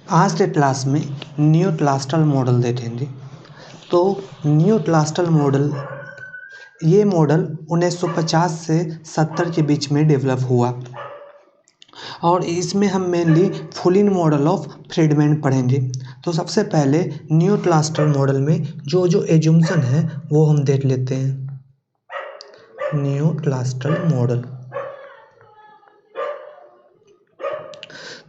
आज के क्लास में न्यू क्लास्टल मॉडल देखेंगे। तो न्यू क्लास्टल मॉडल ये मॉडल 1950 से 70 के बीच में डेवलप हुआ और इसमें हम मेनली फुलिन मॉडल ऑफ फ्रीडमैन पढ़ेंगे। तो सबसे पहले न्यू क्लास्टल मॉडल में जो जो एजुम्पशन है वो हम देख लेते हैं। न्यू क्लास्टल मॉडल,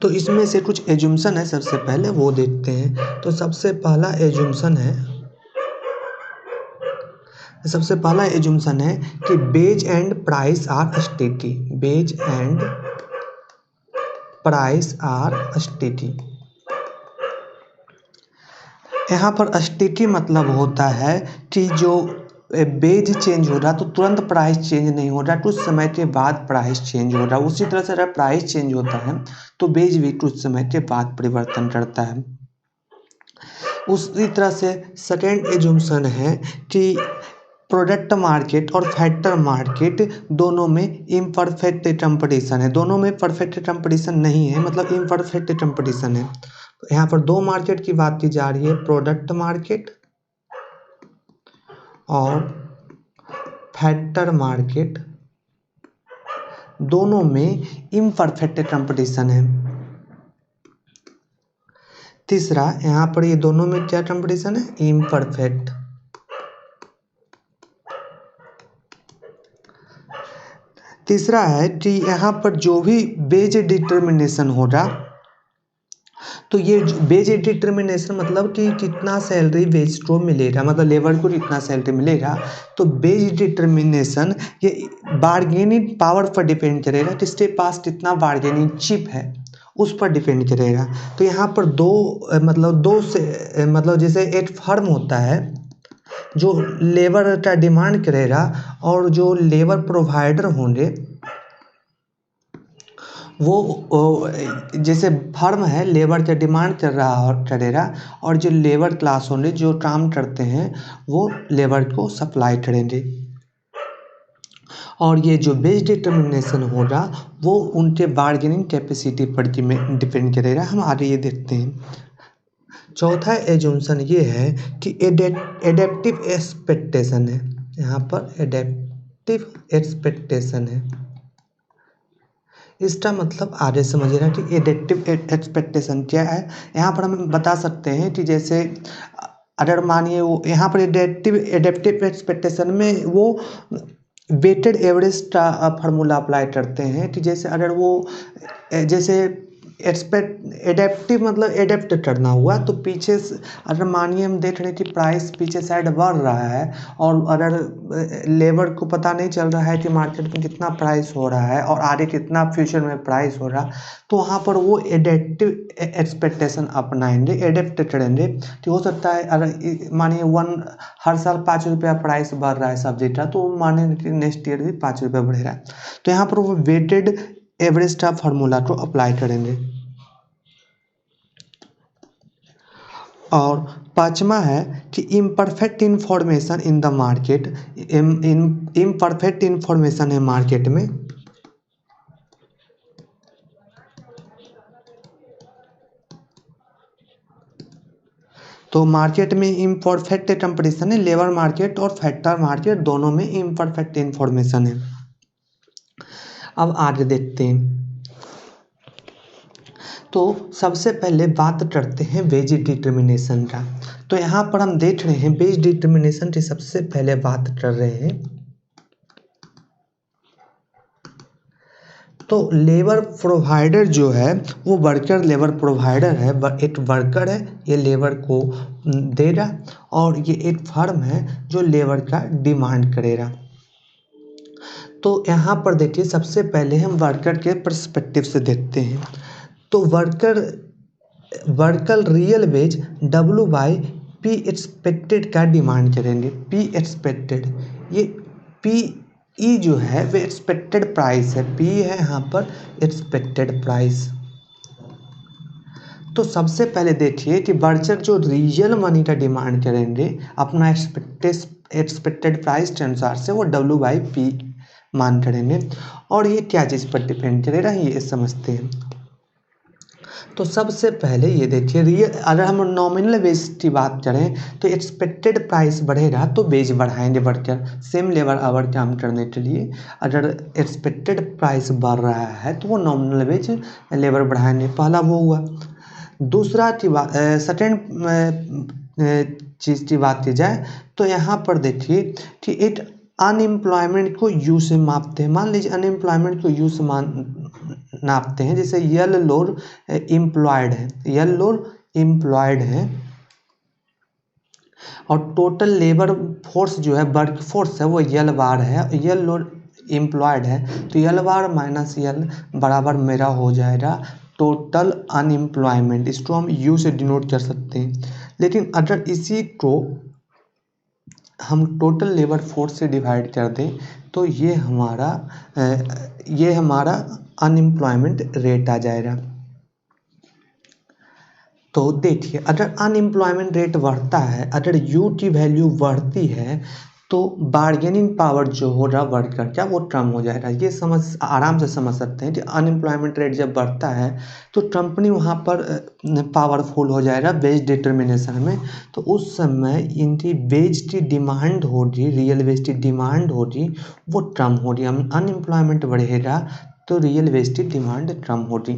तो इसमें से कुछ एजुम्पशन है, सबसे पहले वो देखते हैं। तो सबसे पहला एजुम्पशन है कि wage and price are steady. Wage and price are steady. यहाँ पर स्टेडी मतलब होता है कि जो बेज चेंज हो रहा तो तुरंत प्राइस चेंज नहीं हो रहा, कुछ समय के बाद प्राइस चेंज हो रहा। उसी तरह से अगर प्राइस चेंज होता है तो बेज भी कुछ समय के बाद परिवर्तन करता है। उसी तरह से सेकेंड एजुम्पशन है कि प्रोडक्ट मार्केट और फैक्टर मार्केट दोनों में इम्परफेक्ट कंपटीशन है। दोनों में परफेक्ट कंपटीशन नहीं है, मतलब इम्परफेक्ट कंपटीशन है। तो यहाँ पर दो मार्केट की बात की जा रही है, प्रोडक्ट मार्केट और फैक्टर मार्केट, दोनों में इम्परफेक्ट कंपटीशन है। तीसरा, यहाँ पर ये दोनों में क्या कंपटीशन है? इम्परफेक्ट। तीसरा है कि यहाँ पर जो भी वेज डिटर्मिनेशन होगा, तो ये वेज डिटर्मिनेशन मतलब कि कितना सैलरी वेज को मिलेगा, मतलब लेबर को कितना सैलरी मिलेगा। तो वेज डिटर्मिनेशन ये बार्गेनिंग पावर पर डिपेंड करेगा, किसके पास कितना बार्गेनिंग चिप है उस पर डिपेंड करेगा। तो यहाँ पर मतलब जैसे एक फर्म होता है जो लेबर का डिमांड करेगा और जो लेबर प्रोवाइडर होंगे वो जैसे फर्म है लेबर का डिमांड करेगा और जो लेबर क्लास होंगे जो काम करते हैं वो लेबर को सप्लाई करेंगे। और ये जो वेज डिटर्मिनेशन होगा वो उनके बार्गेनिंग कैपेसिटी पर डिपेंड करेगा। हम आगे ये देखते हैं। चौथा एजुम्पशन ये है कि एडेप्टिव एक्सपेक्टेशन है। यहाँ पर एडेप्टिव एक्सपेक्टेशन है, इसका मतलब आगे समझिएगा कि एडेप्टिव एक्सपेक्टेशन क्या है। यहाँ पर हम बता सकते हैं कि जैसे अगर मानिए वो यहाँ पर एडेप्टिव एक्सपेक्टेशन में वो वेटेड एवरेज का फार्मूला अप्लाई करते हैं कि जैसे अगर वो जैसे एडेप्टिव मतलब एडेप्ट करना हुआ, तो पीछे अगर मानिए हम देख रहे हैं कि प्राइस पीछे साइड बढ़ रहा है और अगर लेबर को पता नहीं चल रहा है कि मार्केट में कितना प्राइस हो रहा है और आगे कितना फ्यूचर में प्राइस हो रहा, तो वहाँ पर वो एडेप्टिव एक्सपेक्टेशन अपनाएंगे, एडेप्ट करेंगे कि हो सकता है अगर मानिए हर साल 5 रुपया प्राइस बढ़ रहा है सब्जी का, तो मानिए कि नेक्स्ट ईयर भी 5 रुपया बढ़ेगा। तो यहाँ पर वो वेटेड एवरेज का फार्मूला को अप्लाई करेंगे। और पांचवा है कि imperfect information in the market. Imperfect information है मार्केट में, तो मार्केट में इम्परफेक्ट कंपटीशन है। लेबर मार्केट और फैक्टर मार्केट दोनों में इम्परफेक्ट इंफॉर्मेशन है। अब आगे देखते हैं। तो सबसे पहले बात करते हैं वेज डिटर्मिनेशन का। तो यहाँ पर हम देख रहे हैं वेज डिटर्मिनेशन की सबसे पहले बात कर रहे हैं। तो लेबर प्रोवाइडर जो है वो वर्कर लेबर प्रोवाइडर है, एक वर्कर है, ये लेबर को देगा और ये एक फर्म है जो लेबर का डिमांड करेगा। तो यहाँ पर देखिए सबसे पहले हम वर्कर के पर्सपेक्टिव से देखते हैं। तो worker real veg W/P expected का डिमांड करेंगे। P एक्सपेक्टेड, ये PE जो है वो एक्सपेक्टेड प्राइस है, P है यहाँ पर एक्सपेक्टेड प्राइस। तो सबसे पहले देखिए कि वर्कर जो रियल मनी का डिमांड करेंगे अपना एक्सपेक्टेड प्राइस के अनुसार से वो W/P मान करेंगे। और ये क्या चीज़ पर डिपेंड करेगा ये समझते हैं। तो सबसे पहले ये देखिए रियल, अगर हम नॉमिनल वेज की बात करें तो एक्सपेक्टेड प्राइस बढ़ेगा तो वेज बढ़ाएंगे वर्कर सेम लेबर आवर काम करने के लिए। अगर एक्सपेक्टेड प्राइस बढ़ रहा है तो वो नॉमिनल वेज लेबर बढ़ाएंगे, पहला वो हुआ। दूसरा की बात सेकेंड चीज़ की बात की जाए तो यहाँ पर देखिए कि एक अनएम्प्लॉयमेंट को यू से मापते हैं। मान लीजिए अनएम्प्लॉयमेंट को यू से नापते हैं, जैसे यल लोड एम्प्लॉयड है, यल लोड एम्प्लॉयड है और टोटल लेबर फोर्स जो है वर्क फोर्स है वो यल बार है, यल लोड एम्प्लॉयड है तो यल बार माइनस यल बराबर मेरा हो जाएगा टोटल अनएम्प्लॉयमेंट। इसको हम यू से डिनोट कर सकते हैं। लेकिन अगर इसी को हम टोटल लेबर फोर्स से डिवाइड कर दें तो ये हमारा अनएम्प्लॉयमेंट रेट आ जाएगा। तो देखिए अगर अनएम्प्लॉयमेंट रेट बढ़ता है, अगर यू की वैल्यू बढ़ती है तो बार्गेनिंग पावर जो हो रहा वर्कर का वो कम हो जाएगा। ये आराम से समझ सकते हैं कि अनएम्प्लॉयमेंट रेट जब बढ़ता है तो कंपनी वहाँ पर पावरफुल हो जाएगा वेज डिटर्मिनेशन में। तो उस समय इनकी वेज की डिमांड होगी, रियल वेज की डिमांड होगी वो कम होगी। अनएम्प्लॉयमेंट बढ़ेगा तो रियल वेज की डिमांड कम होगी,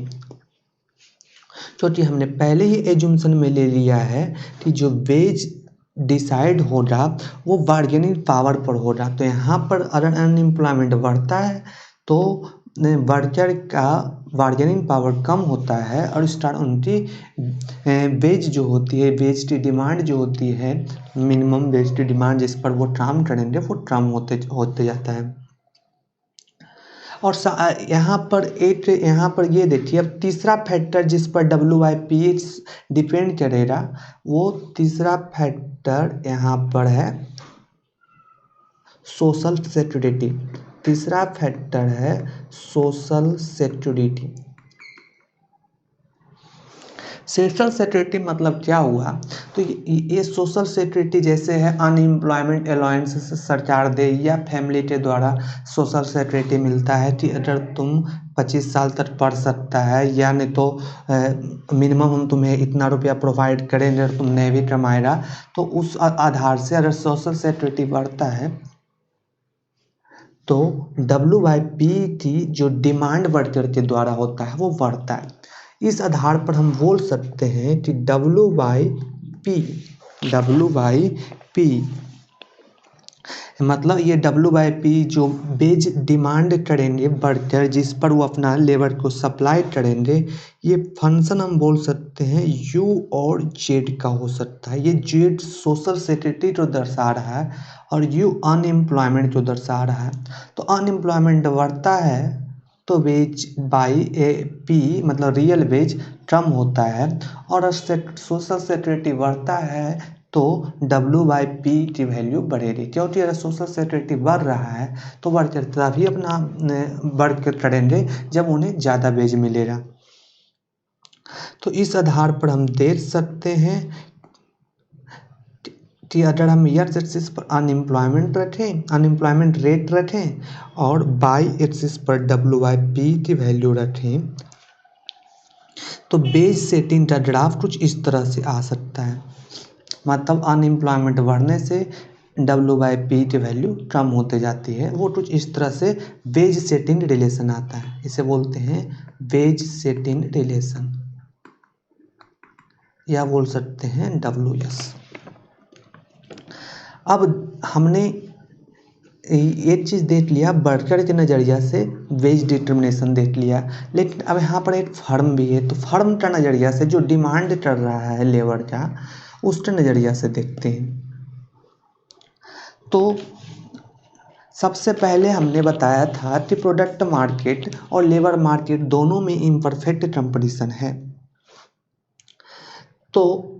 क्योंकि हमने पहले ही एजुम्पशन में ले लिया है कि जो वेज डिसाइड हो रहा वो बार्गेनिंग पावर पर हो रहा। तो यहाँ पर अगर अनएम्प्लॉयमेंट बढ़ता है तो वर्कर का बार्गेनिंग पावर कम होता है और उनकी वेज जो होती है, वेज की डिमांड जो होती है, मिनिमम वेज की डिमांड जिस पर वो काम करेंगे वो कम होते जाता है। और यहाँ पर ये देखिए अब तीसरा फैक्टर जिस पर WIP डिपेंड करेगा वो तीसरा फैक्टर यहाँ पर है सोशल सिक्योरिटी। तीसरा फैक्टर है सोशल सिक्योरिटी। सोशल सिक्योरिटी मतलब क्या हुआ, तो ये सोशल सिक्योरिटी जैसे है अनएम्प्लॉयमेंट अलाउंस सरकार दे या फैमिली के द्वारा सोशल सिक्योरिटी मिलता है कि अगर तुम 25 साल तक पढ़ सकता है या नहीं तो मिनिमम हम तुम्हें इतना रुपया प्रोवाइड करेंगे अगर तुम नहीं भी कमाएगा। तो उस आधार से अगर सोशल सिक्योरिटी बढ़ता है तो WIP की जो डिमांड वर्कर के द्वारा होता है वो बढ़ता है। इस आधार पर हम बोल सकते हैं कि WIP मतलब ये WIP जो वेज डिमांड करेंगे वर्कर जिस पर वो अपना लेबर को सप्लाई करेंगे, ये फंक्शन हम बोल सकते हैं U और Z का हो सकता है। ये Z सोशल सिक्योरिटी को दर्शा रहा है और U अनएम्प्लॉयमेंट को दर्शा रहा है। तो अनएम्प्लॉयमेंट बढ़ता है तो वेज बाई P मतलब रियल वेज कम होता है और सोशल सिक्योरिटी बढ़ता है तो WIP की वैल्यू बढ़ेगी, क्योंकि अगर सोशल सिक्योरिटी बढ़ रहा है तो वर्कर तभी अपना वर्क करेंगे जब उन्हें ज़्यादा वेज मिलेगा। तो इस आधार पर हम देख सकते हैं कि अगर हम एक्स एक्सिस पर अनएम्प्लॉयमेंट रेट रखें और वाई एक्सिस पर WIP की वैल्यू रखें तो बेज सेटिंग का ग्राफ कुछ इस तरह से आ सकता है। मतलब अनएम्प्लॉयमेंट बढ़ने से WIP की वैल्यू कम होते जाती है। वो कुछ इस तरह से वेज सेटिंग रिलेशन आता है, इसे बोलते हैं वेज सेटिंग रिलेशन या बोल सकते हैं WS। अब हमने एक चीज़ देख लिया वर्कर के नज़रिया से, वेज डिटर्मिनेशन देख लिया, लेकिन अब यहाँ पर एक फर्म भी है। तो फर्म का नज़रिया से जो डिमांड कर रहा है लेबर का उसके नज़रिया से देखते हैं। तो सबसे पहले हमने बताया था कि प्रोडक्ट मार्केट और लेबर मार्केट दोनों में इम्परफेक्ट कंपटीशन है। तो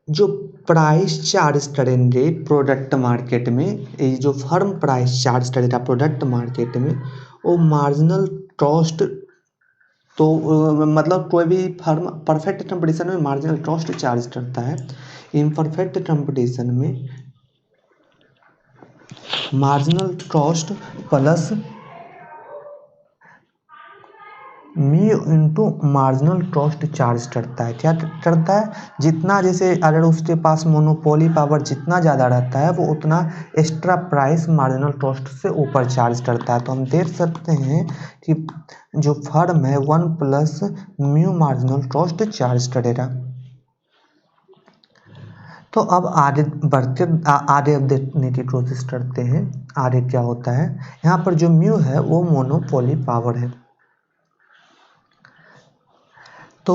जो प्राइस चार्ज करेंगे प्रोडक्ट मार्केट में, ये जो फर्म प्राइस चार्ज करेगा प्रोडक्ट मार्केट में वो मार्जिनल कॉस्ट, तो मतलब कोई भी फर्म परफेक्ट कंपटीशन में मार्जिनल कॉस्ट चार्ज करता है। इम्परफेक्ट कंपटीशन में marginal cost plus mu into marginal cost charge करता है। क्या करता है, जितना जैसे अगर उसके पास मोनोपोली पावर जितना ज़्यादा रहता है वो उतना एक्स्ट्रा प्राइस मार्जिनल कॉस्ट से ऊपर चार्ज करता है। तो हम देख सकते हैं कि जो फर्म है 1 plus mu marginal cost charge करेगा। तो अब आगे बढ़ते आगे अब देखने की कोशिश करते हैं आगे क्या होता है। यहाँ पर जो म्यू है वो मोनोपोली पावर है। तो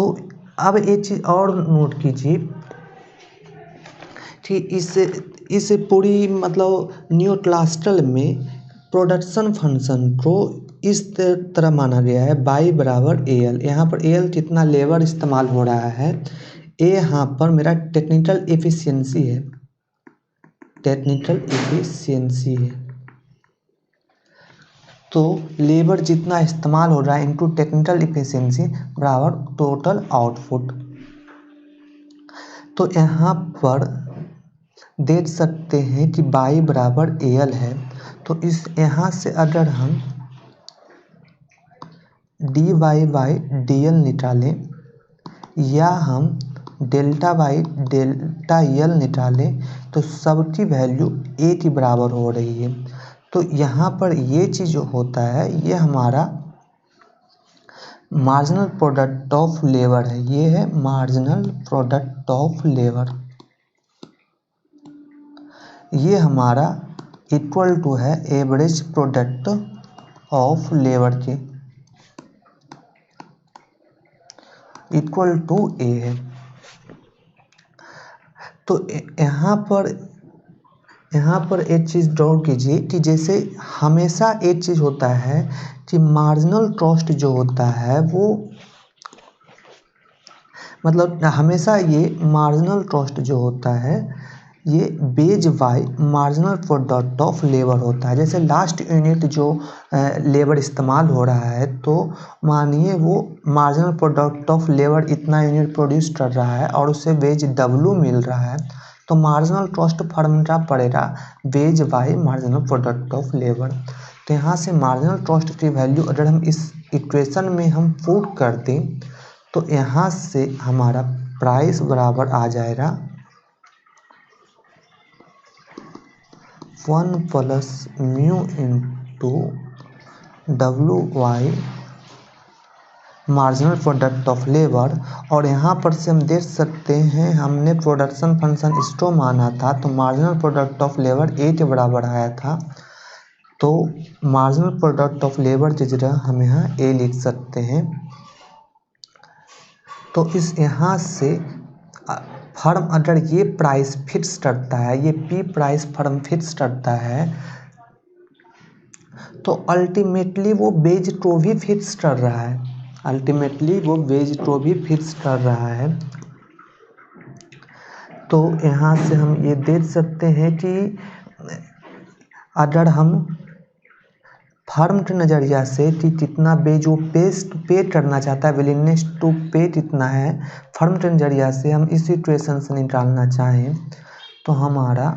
अब एक चीज़ और नोट कीजिए कि इस पूरी मतलब न्यूक्लास्टल में प्रोडक्शन फंक्शन को इस तरह माना गया है बाई बराबर ए एल। यहाँ पर ए एल कितना लेबर इस्तेमाल हो रहा है, ए यहाँ पर मेरा टेक्निकल एफिशिएंसी है, टेक्निकल एफिशिएंसी है। तो लेबर जितना इस्तेमाल हो रहा है इनटू टेक्निकल एफिशिएंसी बराबर टोटल आउटपुट। तो यहाँ पर देख सकते हैं कि बाई बराबर ए एल है। तो इस यहाँ से अगर हम D Y by D L निकालें या हम डेल्टा बाई डेल्टा एल निकालें तो सबकी वैल्यू ए के बराबर हो रही है। तो यहाँ पर ये चीज़ जो होता है ये हमारा मार्जिनल प्रोडक्ट ऑफ लेबर है, ये है मार्जिनल प्रोडक्ट ऑफ लेबर। ये हमारा इक्वल टू है एवरेज प्रोडक्ट ऑफ लेबर के, इक्वल टू ए है। तो यहाँ पर एक चीज़ ड्रॉ कीजिए कि जैसे हमेशा एक चीज़ होता है कि मार्जिनल कॉस्ट जो होता है वो मतलब हमेशा ये मार्जिनल कॉस्ट जो होता है ये wage by marginal product of labour होता है। जैसे लास्ट यूनिट जो लेबर इस्तेमाल हो रहा है तो मानिए वो मार्जिनल प्रोडक्ट ऑफ लेबर इतना यूनिट प्रोड्यूस कर रहा है और उसे वेज डब्ल्यू मिल रहा है, तो मार्जिनल कॉस्ट फॉर्मूला पड़ेगा veg bye marginal product of labour. तो यहाँ से मार्जिनल कॉस्ट की वैल्यू अगर हम इस इक्वेशन में हम पुट कर दें तो यहाँ से हमारा प्राइस बराबर आ जाएगा 1 plus mu into W Y marginal product of labour. और यहाँ पर से हम देख सकते हैं हमने प्रोडक्शन फंक्शन इसको माना था तो मार्जिनल प्रोडक्ट ऑफ लेबर ए के बराबर आया था। तो मार्जिनल प्रोडक्ट ऑफ लेबर की जगह हम यहाँ ए लिख सकते हैं। तो इस यहाँ से फर्म अगर ये प्राइस फिक्स करता है, ये पी प्राइस फर्म फिक्स करता है तो अल्टीमेटली वो बेज को भी फिक्स कर रहा है, अल्टीमेटली वो बेज को भी फिक्स कर रहा है। तो यहाँ से हम ये देख सकते हैं कि अगर हम फर्म के नज़रिया से कि कितना पे जो पे करना चाहता है, विलिंगनेस टू पे कितना है, फर्म के नज़रिया से हम इस इक्वेशन से निकालना चाहें तो हमारा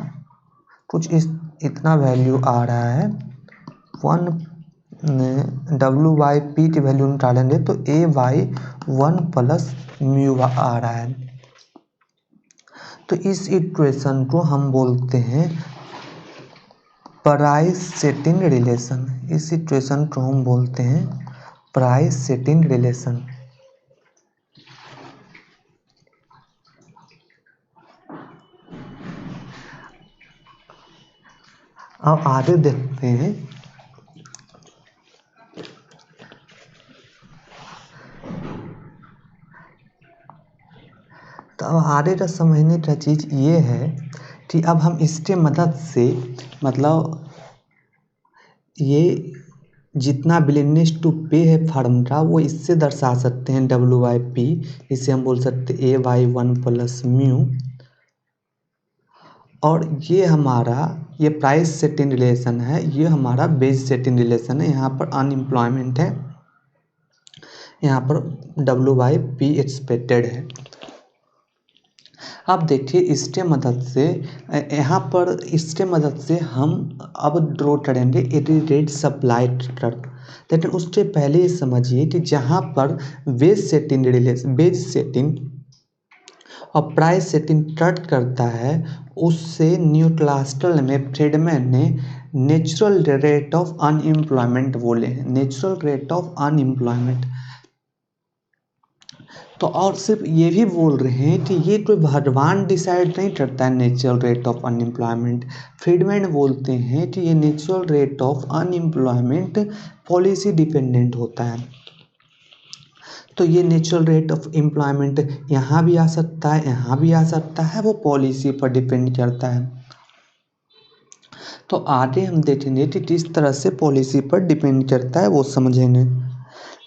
कुछ इतना वैल्यू आ रहा है 1 डब्ल्यू बाई पी की वैल्यू निकालेंगे तो ए बाई 1 प्लस म्यू आ रहा है। तो इस इक्वेशन को हम बोलते हैं प्राइस सेटिंग रिलेशन, इस इक्वेशन को हम बोलते हैं प्राइस सेटिंग रिलेशन। अब आगे देखते हैं। तो अब आगे का समझने का चीज़ ये है कि अब हम इसके मदद से मतलब ये जितना विलिंगनेस टू पे है फर्म का वो इससे दर्शा सकते हैं डब्ल्यू बाई पी। इसे हम बोल सकते हैं ए बाई 1 प्लस म्यू। और ये हमारा ये प्राइस सेटिंग रिलेशन है, ये हमारा बेस सेटिंग रिलेशन है। यहाँ पर अनएम्प्लॉयमेंट है, यहाँ पर डब्ल्यू बाई पी एक्सपेक्टेड है। अब देखिए इसके मदद से यहाँ पर इसके मदद से हम अब ड्रॉ करेंगे एटी रेट सप्लाई कर्व। लेकिन उससे पहले ये समझिए कि जहाँ पर वेज सेटिंग और प्राइस सेटिंग टच करता है, उससे न्यूक्लास्टल में फ्रीडमैन ने नेचुरल रेट ऑफ अनएम्प्लॉयमेंट बोले हैं, नेचुरल रेट ऑफ अनएम्प्लॉयमेंट। तो और सिर्फ ये भी बोल रहे हैं कि ये कोई भगवान डिसाइड नहीं करता है natural rate of unemployment. Friedman बोलते हैं कि ये natural rate of unemployment policy dependent होता है। तो ये नेचुरल रेट ऑफ एम्प्लॉयमेंट यहाँ भी आ सकता है, यहाँ भी आ सकता है, वो पॉलिसी पर डिपेंड करता है। तो आगे हम देखेंगे कि किस तरह से पॉलिसी पर डिपेंड करता है, वो समझेंगे।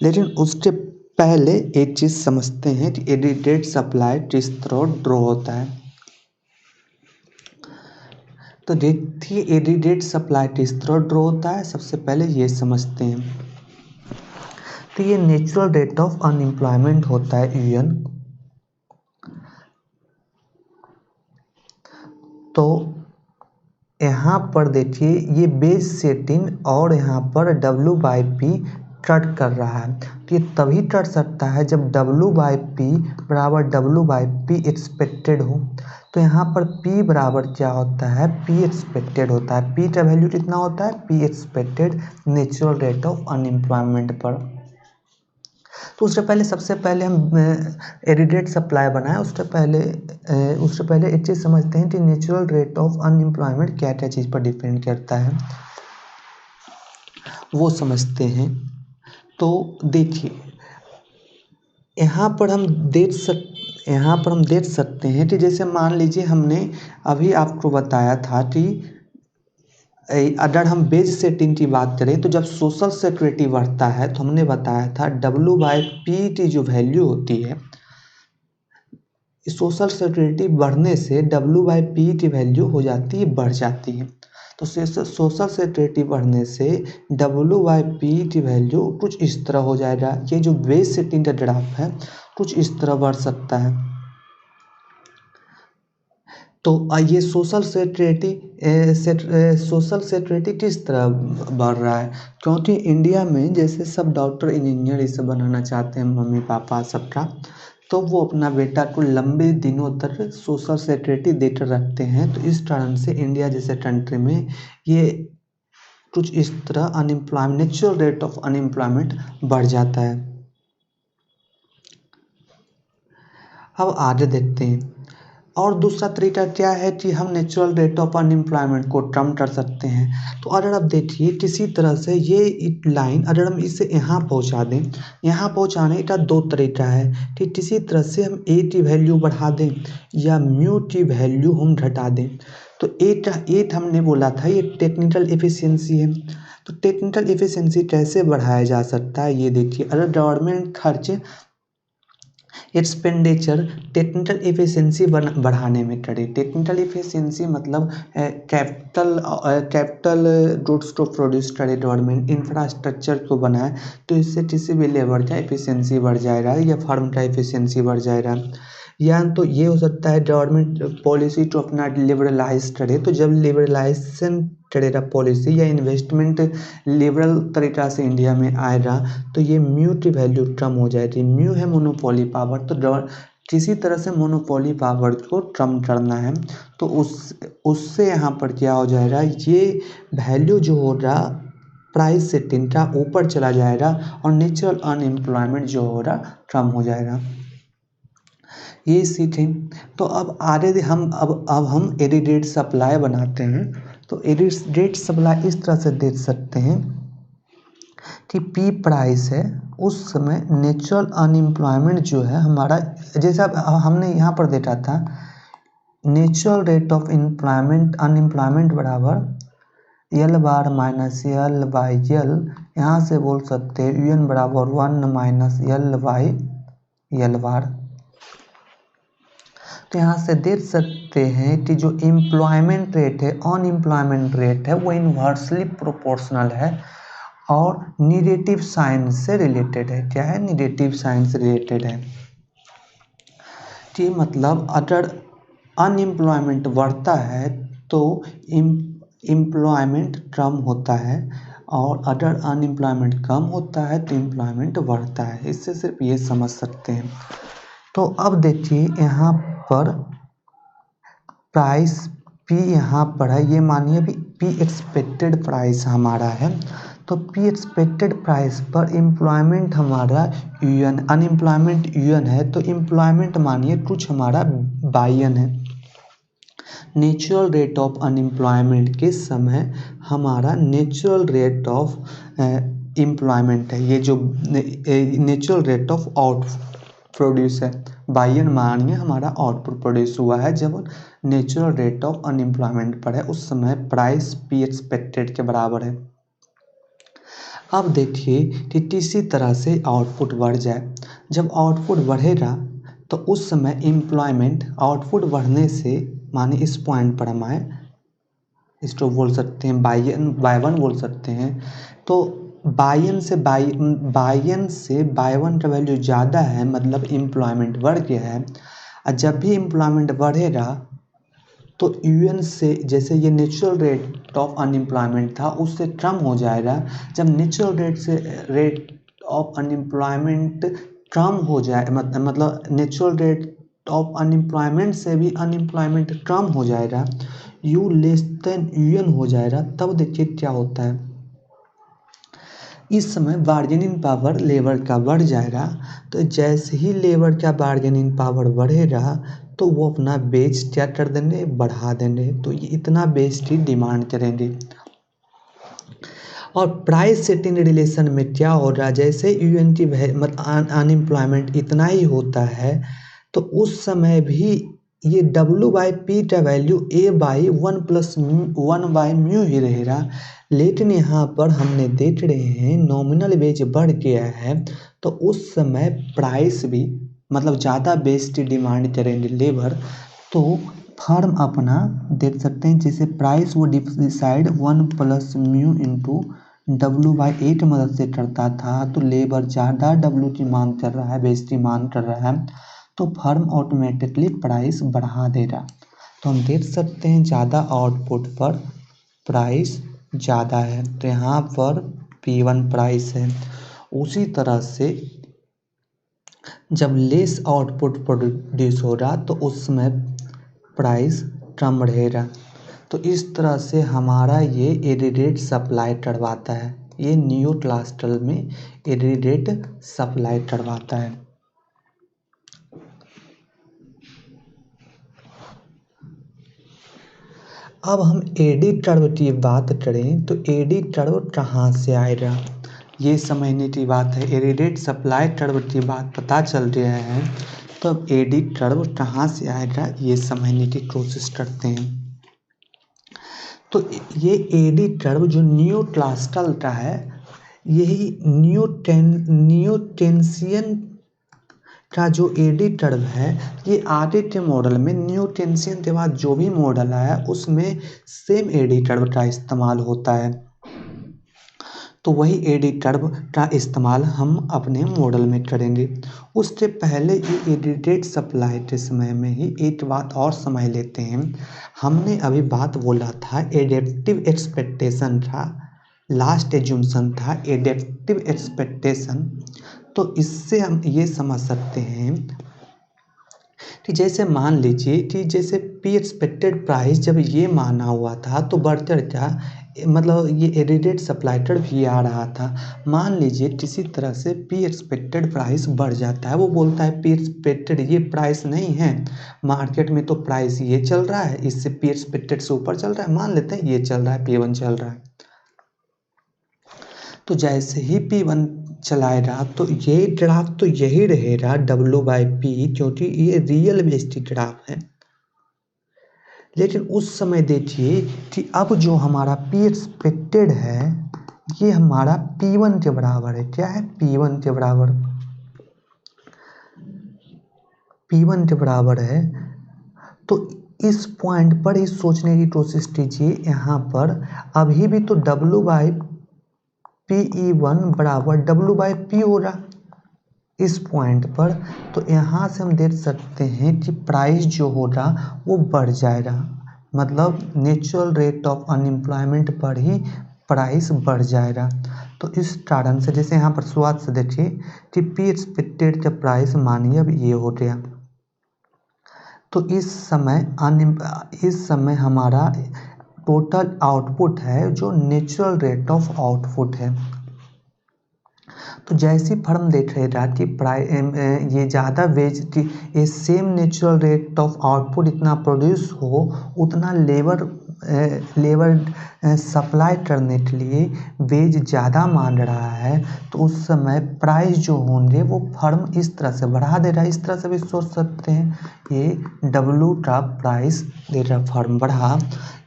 लेकिन उसके पहले एक चीज़ समझते हैं कि एडिटेड सप्लाई किस तरह ड्रॉ होता है। तो देखिए एडिटेड सप्लाई किस तरह ड्रॉ होता है, सबसे पहले ये समझते हैं। तो ये नेचुरल रेट ऑफ अनएम्प्लॉयमेंट होता है यूएन। तो यहाँ पर देखिए ये बेस सेटिंग और यहाँ पर W/P कट कर रहा है। तो ये तभी कट सकता है जब W/P बराबर W/P एक्सपेक्टेड हो। तो यहाँ पर P बराबर क्या होता है, P एक्सपेक्टेड होता है। P का वैल्यू कितना होता है, P expected natural rate of unemployment पर। तो उससे पहले सबसे पहले हम एडिटेड सप्लाई बनाए, उससे पहले एक चीज़ समझते हैं कि नेचुरल रेट ऑफ अनएम्प्लॉयमेंट क्या क्या चीज़ पर डिपेंड करता है, वो समझते हैं। तो देखिए यहाँ पर हम देख सकते हैं कि जैसे मान लीजिए हमने अभी आपको बताया था कि अगर हम बेज सेटिंग की बात करें तो जब सोशल सिक्योरिटी बढ़ता है तो हमने बताया था W/P की जो वैल्यू होती है, सोशल सिक्योरिटी बढ़ने से W/P की वैल्यू हो जाती है, बढ़ जाती है। तो सोशल सिक्योरिटी बढ़ने से W/P की वैल्यू कुछ इस तरह हो जाएगा। ये जो बेज सेटिंग का ग्राफ है कुछ इस तरह बढ़ सकता है। तो ये सोशल सिक्योरिटी किस तरह बढ़ रहा है, क्योंकि इंडिया में जैसे सब डॉक्टर इंजीनियर ये सब बनाना चाहते हैं, मम्मी पापा सबका, तो वो अपना बेटा को लंबे दिनों तक सोशल सिक्योरिटी देकर रखते हैं। तो इस कारण से इंडिया जैसे कंट्री में ये कुछ इस तरह unemployment, natural rate of unemployment बढ़ जाता है। अब आगे देखते हैं। और दूसरा तरीका क्या है कि हम नेचुरल रेट ऑफ अनएम्प्लॉयमेंट को कम कर सकते हैं। तो अगर आप देखिए किसी तरह से ये लाइन अगर हम इसे यहाँ पहुँचा दें, यहाँ पहुँचाने का दो तरीका है कि किसी तरह से हम ए की वैल्यू बढ़ा दें या म्यू की वैल्यू हम घटा दें। तो एट हमने बोला था ये टेक्निकल एफिशिएंसी है। तो टेक्निकल एफिशिएंसी कैसे बढ़ाया जा सकता है, ये देखिए। अगर गवर्नमेंट खर्च एक्सपेंडिचर टेक्निकल एफिशिएंसी बढ़ाने में करे, टेक्निकल एफिशिएंसी मतलब कैपिटल गुड्स को प्रोड्यूस करे गवर्नमेंट, इंफ्रास्ट्रक्चर को बनाए, तो इससे किसी भी लेबर का एफिशिएंसी बढ़ जाएगा या फर्म का एफिशिएंसी बढ़ जाएगा। या तो ये हो सकता है गवर्नमेंट पॉलिसी को अपना लिबरलाइज करे, तो जब लिबरलाइजेशन करेगा पॉलिसी या इन्वेस्टमेंट लिबरल तरीका से इंडिया में आएगा, तो ये म्यू की वैल्यू कम हो जाएगी। म्यू है मोनोपोली पावर, तो किसी तरह से मोनोपोली पावर को कम करना है। तो उससे यहाँ पर क्या हो जाएगा, ये वैल्यू जो होगा प्राइस सेटिंग का ऊपर चला जाएगा और नेचुरल अनएम्प्लॉयमेंट जो होगा कम हो जाएगा। ये सीखें। तो अब आगे हम एडिटेड सप्लाई बनाते हैं। तो एडिटेड सप्लाई इस तरह से देख सकते हैं कि P प्राइस है, उस समय नेचुरल अनएम्प्लॉयमेंट जो है हमारा, जैसा हमने यहाँ पर देखा था, नेचुरल रेट ऑफ अनएम्प्लॉयमेंट बराबर L bar minus L by L। यहाँ से बोल सकते हैं UN बराबर 1 माइनस L बाई L बार। तो यहाँ से देख सकते हैं कि जो एम्प्लॉयमेंट रेट है, अनएम्प्लॉयमेंट रेट है, वो इन्वर्सली प्रोपोर्शनल है और निगेटिव साइन से रिलेटेड है। क्या है, निगेटिव साइन से रिलेटेड है। कि मतलब अगर अनएम्प्लॉयमेंट बढ़ता है तो एम्प्लॉयमेंट कम होता है, और अगर अनएम्प्लॉयमेंट कम होता है तो एम्प्लॉयमेंट बढ़ता है। इससे सिर्फ ये समझ सकते हैं। तो अब देखिए यहाँ पर प्राइस पी यहाँ पर है, ये मानिए भी पी एक्सपेक्टेड प्राइस हमारा है। तो पी एक्सपेक्टेड प्राइस पर एम्प्लॉयमेंट हमारा यूएन, अनएम्प्लॉयमेंट यूएन है, तो एम्प्लॉयमेंट मानिए कुछ हमारा बाईएन है। नेचुरल रेट ऑफ अनएम्प्लॉयमेंट के समय हमारा नेचुरल रेट ऑफ एम्प्लॉयमेंट है, ये जो natural rate of output produce है। बाईएन मानिए हमारा आउटपुट प्रोड्यूस हुआ है जब नेचुरल रेट ऑफ अनएम्प्लॉयमेंट पर है, उस समय प्राइस पी एक्सपेक्टेड के बराबर है। अब देखिए कि इसी तरह से आउटपुट बढ़ जाए, जब आउटपुट बढ़ेगा तो उस समय एम्प्लॉयमेंट आउटपुट बढ़ने से, माने इस पॉइंट पर हम आए, इसको बोल सकते हैं बाई वन बोल सकते हैं। तो बाईएन से बाई वन का वैल्यू ज़्यादा है, मतलब एम्प्लॉयमेंट बढ़ गया है। और जब भी एम्प्लॉयमेंट बढ़ेगा तो यूएन से, जैसे ये नेचुरल रेट ऑफ अनएम्प्लॉयमेंट था, उससे कम हो जाएगा। जब नेचुरल रेट ऑफ अनएम्प्लॉयमेंट कम हो जाए, मतलब नेचुरल रेट ऑफ अनएम्प्लॉयमेंट से भी अनएम्प्लॉयमेंट कम हो जाएगा, यू लेस देन यूएन हो जाएगा, तब देखिए क्या होता है। इस समय बार्गेनिंग पावर लेबर का बढ़ जाएगा। तो जैसे ही लेबर का बार्गेनिंग पावर बढ़ेगा तो वो अपना बेच क्या कर देंगे, बढ़ा देंगे। तो ये इतना बेच की डिमांड करेंगे। और प्राइस सेटिंग रिलेशन में क्या हो रहा है, जैसे यूएनटी मतलब अनएम्प्लॉयमेंट इतना ही होता है तो उस समय भी ये डब्ल्यू बाई पी का वैल्यू ए बाई 1+1/म्यू ही रहेगा। लेकिन यहाँ पर हमने देख रहे हैं नॉमिनल वेज बढ़ गया है, तो उस समय प्राइस भी, मतलब ज़्यादा बेच की डिमांड करेंगे लेबर, तो फर्म अपना देख सकते हैं, जैसे प्राइस वो डिसाइड 1+म्यू इंटू W/8 मदद से करता था। तो लेबर ज़्यादा डब्ल्यू की मांग कर रहा है, बेच की मांग कर रहा है, तो फर्म ऑटोमेटिकली प्राइस बढ़ा देगा। तो हम देख सकते हैं ज़्यादा आउटपुट पर प्राइस ज़्यादा है, तो यहाँ पर P1 प्राइस है। उसी तरह से जब लेस आउटपुट प्रोड्यूस हो रहा तो उस समय प्राइस कम रहेगा। तो इस तरह से हमारा ये एडिडेट सप्लाई करवाता है, ये न्यू क्लास्टर में एडिडेट सप्लाई करवाता है। अब हम एडी कर्व की बात करें तो एडी कर्व कहाँ से आएगा, ये समझने की बात है। एडिडेट सप्लाई कर्व की बात पता चल रहा है, तो अब एडी कर्व कहाँ से आएगा ये समझने की कोशिश करते हैं। तो ये एडी कर्व जो न्यू क्लासिकल का है, यही न्यूटेंशियन का जो एडी कर्व है, ये आगे के मॉडल में न्यूटेंशियन के बाद जो भी मॉडल आया उसमें सेम एडी कर्व का इस्तेमाल होता है। तो वही एडी कर्व का इस्तेमाल हम अपने मॉडल में करेंगे। उससे पहले ये एडिडेट सप्लाई के समय में ही एक बात और समझ लेते हैं। हमने अभी बात बोला था एडेप्टिव एक्सपेक्टेशन था, लास्ट एज्यूम्शन था एडेप्टिव एक्सपेक्टेशन। तो इससे हम ये समझ सकते हैं कि जैसे मान लीजिए कि जैसे पी एक्सपेक्टेड प्राइस जब ये माना हुआ था तो बढ़कर क्या, मतलब ये एडिडेट सप्लाइटर भी आ रहा था। मान लीजिए किसी तरह से पी एक्सपेक्टेड प्राइस बढ़ जाता है, वो बोलता है पी एक्सपेक्टेड ये प्राइस नहीं है, मार्केट में तो प्राइस ये चल रहा है, इससे पी एक्सपेक्टेड से ऊपर चल रहा है, मान लेते हैं ये चल रहा है, P1 चल रहा है। तो जैसे ही P1 चलाएगा तो ये ग्राफ तो यही रहेगा W/P, क्योंकि ये रियल बेस्ड ग्राफ है। लेकिन उस समय देखिए कि अब जो हमारा P एक्सपेक्टेड है ये हमारा P1 के बराबर है। क्या है, P1 के बराबर, P1 के बराबर है। तो इस पॉइंट पर ही सोचने की कोशिश कीजिए, यहाँ पर अभी भी तो W/PE1 बराबर W/P हो रहा इस पॉइंट पर। तो यहाँ से हम देख सकते हैं कि प्राइस जो होगा वो बढ़ जाएगा, मतलब नेचुरल रेट ऑफ अनएम्प्लॉयमेंट पर ही प्राइस बढ़ जाएगा। तो इस कारण से जैसे यहाँ पर शुरुआत से देखिए कि पी एक्सपेक्टेड का प्राइस मानिए अब ये हो गया। तो इस समय हमारा टोटल आउटपुट है जो नेचुरल रेट ऑफ आउटपुट है। तो जैसी फर्म देख रहे था कि ये ज़्यादा वेज की ये same natural rate of output इतना प्रोड्यूस हो, उतना लेबर सप्लाई करने के लिए वेज ज़्यादा मांग रहा है, तो उस समय प्राइस जो होंगे वो फर्म इस तरह से बढ़ा दे रहा है। इस तरह से भी सोच सकते हैं, ये डब्लू का प्राइस दे रहा फर्म बढ़ा,